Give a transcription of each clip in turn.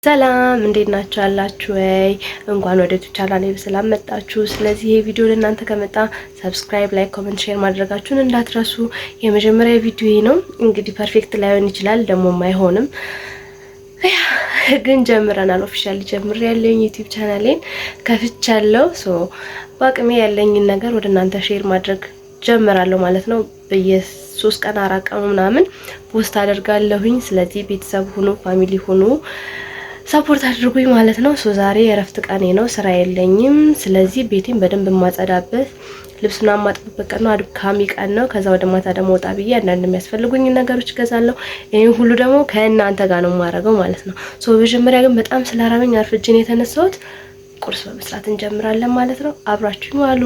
ሰላም እንዴት ናችሁ አላችሁ ወይ? እንኳን ወደ ዩቲዩብ ቻናሌ በሰላም መጣችሁ። ስለዚህ ይሄ ቪዲዮ ለእናንተ ከመጣ ሰብስክራይብ፣ ላይክ፣ ኮሜንት፣ ሼር ማድረጋችሁን እንዳትረሱ። የመጀመሪያ ቪዲዮ ነው። እንግዲህ ፐርፌክት ላይሆን ይችላል፣ ደሞም አይሆንም። ግን ጀምረናል። ኦፊሻሊ ጀምሬያለሁ። ዩቲዩብ ቻናሌን ከፍቻለሁ። በአቅሜ ያለኝን ነገር ወደ እናንተ ሼር ማድረግ ጀምራለሁ ማለት ነው። በየ3 ቀን 4 ቀን ምናምን ፖስት አደርጋለሁኝ። ስለዚህ ቤተሰብ ሁኑ፣ ፋሚሊ ሁኑ፣ ሰፖርት አድርጉኝ ማለት ነው። ዛሬ የእረፍት ቀኔ ነው፣ ስራ የለኝም። ስለዚህ ቤቴን በደንብ የማጸዳበት ልብስና ማጥበበት ቀን ነው፣ አድካሚ ቀን ነው። ከዛ ወደ ማታ ደግሞ ወጣ ብዬ አንዳንድ የሚያስፈልጉኝ ነገሮች ገዛለሁ። ይሄን ሁሉ ደግሞ ከእናንተ ጋር ነው የማደርገው ማለት ነው። በመጀመሪያ ግን በጣም ስላራመኝ አርፍጄ ነው የተነሳሁት። ቁርስ በመስራት እንጀምራለን ማለት ነው። አብራችሁኝ ዋሉ።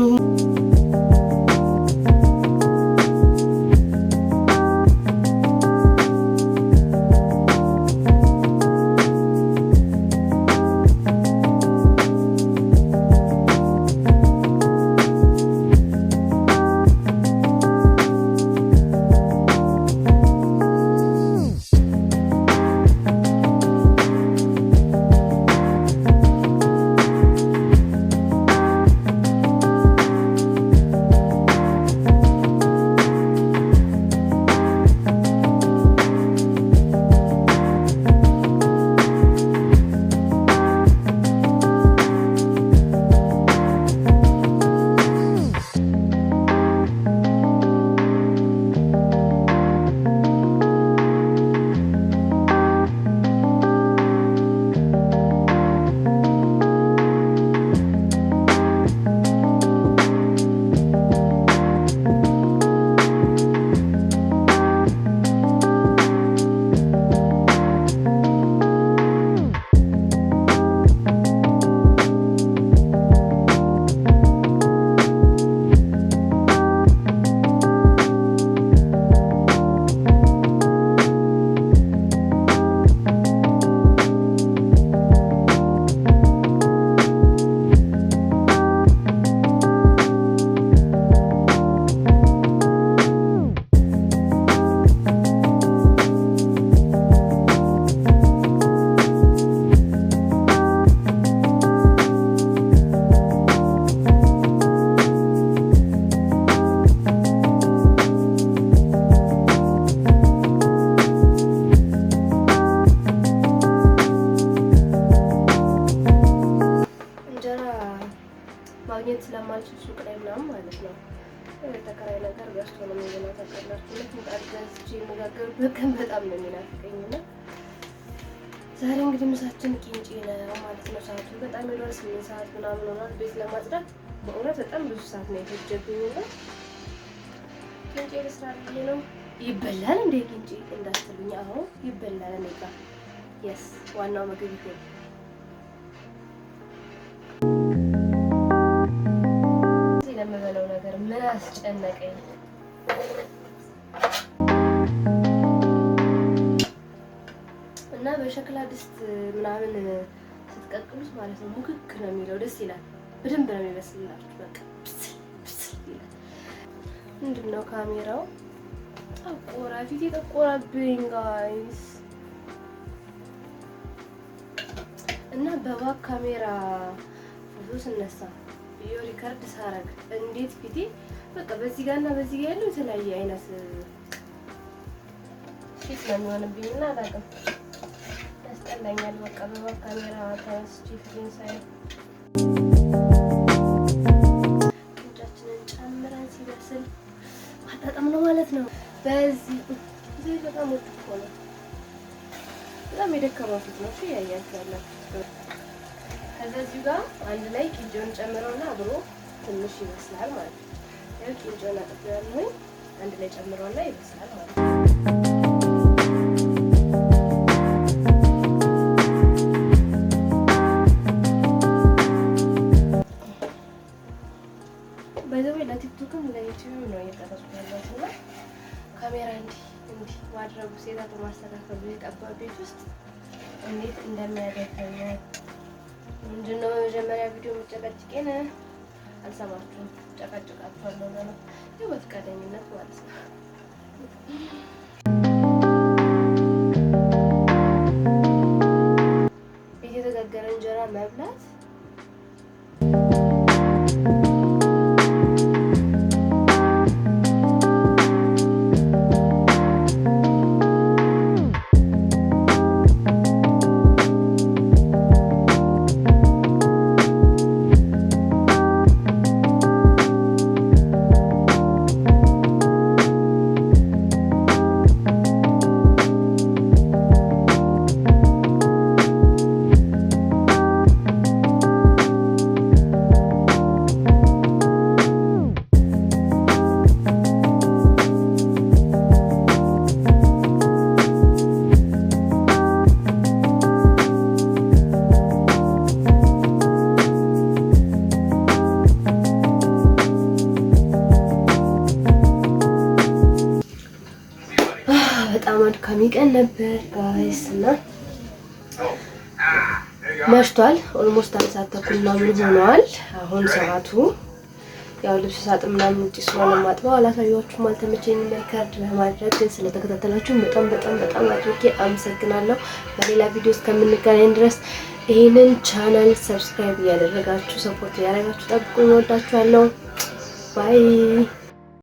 ማግኘት ስለማልችል ሱቅ ላይ ምናምን ማለት ነው። ተከራይ ነገር ገዝቶ ነው የሚሆነው። ተቀላችሁ ምጣድ ገዝቼ የምጋገርበት ቀን በጣም ነው የሚናፍቀኝና ዛሬ እንግዲህ ምሳችን ቂንጬ ነው ማለት ነው። ሰዓቱ በጣም ሄዷል። 8 ሰዓት ምናምን ሆኗል። ቤት ለማጽዳት በእውነት በጣም ብዙ ሰዓት ነው የፈጀብኝና ቂንጬ ልስራልኝ ነው። ይበላል እንደ ቂንጬ እንዳትሉኝ። አዎ ይበላል። እኔ ጋር የስ ዋናው ምግብ ይሁን። የምበለው ነገር ምን አስጨነቀኝ እና በሸክላ ድስት ምናምን ስትቀቅሉት ማለት ነው ሙክክ ነው የሚለው። ደስ ይላል። በደንብ ነው የሚበስልላችሁ። በቃ ብስል ይላል። ምንድነው ካሜራው ጠቆራ፣ ፊቴ ጠቆራብኝ ጋይስ። እና በባክ ካሜራ ፎቶ ስነሳ ቪዲዮ ሪከርድ ሳረግ እንዴት ፊቴ በቃ በዚህ ጋርና በዚህ ጋር ያለው የተለያየ አይነት ፊት ነው የሚሆንብኝና አላውቅም፣ ያስጠላኛል። በቃ በባክ ካሜራ ተነስቼ ፊቴን ሳይ ቅንጫችንን ጨምረን ሲበስል ማጣጣም ነው ማለት ነው። በዚህ በጣም ወጥ ነው። በጣም የደከማ ፊት ነው ያያችሁ ያላችሁ። ከዚህ ጋር አንድ ላይ ቂንጬውን ጨምረውና አብሮ ትንሽ ይበስላል ማለት ነው። ያው ቂንጬውን አጥቤያለሁ። አንድ ላይ ጨምረውና ይበስላል ማለት ነው። በዚህ ለቲክቶክም ለዩቲዩብ ነው እየቀረጽኩ ያለሁት እና ካሜራ እንዲህ ማድረጉ ሴታቶ ማስተካከሉ የጠባብ ቤት ውስጥ እንዴት እንደሚያደርገኝ ምንድነው መጀመሪያ ቪዲዮ መጨቃጨቄን አልሰማችሁም። ጨቃጨቃችኋለሁ ነው በፍቃደኝነት ማለት ነው። ለመብላት በጣም አድካሚ ቀን ነበር ጋይስ እና መሽቷል። ኦልሞስት አንድ ሰዓት ተኩል ምናምን ሆኗል። አሁን ሰዓቱ ያው ልብስ ሳጥን ምናምን ውጪ ስለሆነ ማጥበው አላሳያችሁም፣ አልተመቸኝም ሪከርድ ለማድረግ። ግን ስለተከታተላችሁ በጣም አድርጌ አመሰግናለሁ። በሌላ ቪዲዮ እስከምንገናኝ ድረስ ይሄንን ቻናል ሰብስክራይብ እያደረጋችሁ ሰፖርት እያደረጋችሁ ጠብቁኝ። እወዳችኋለሁ። ባይ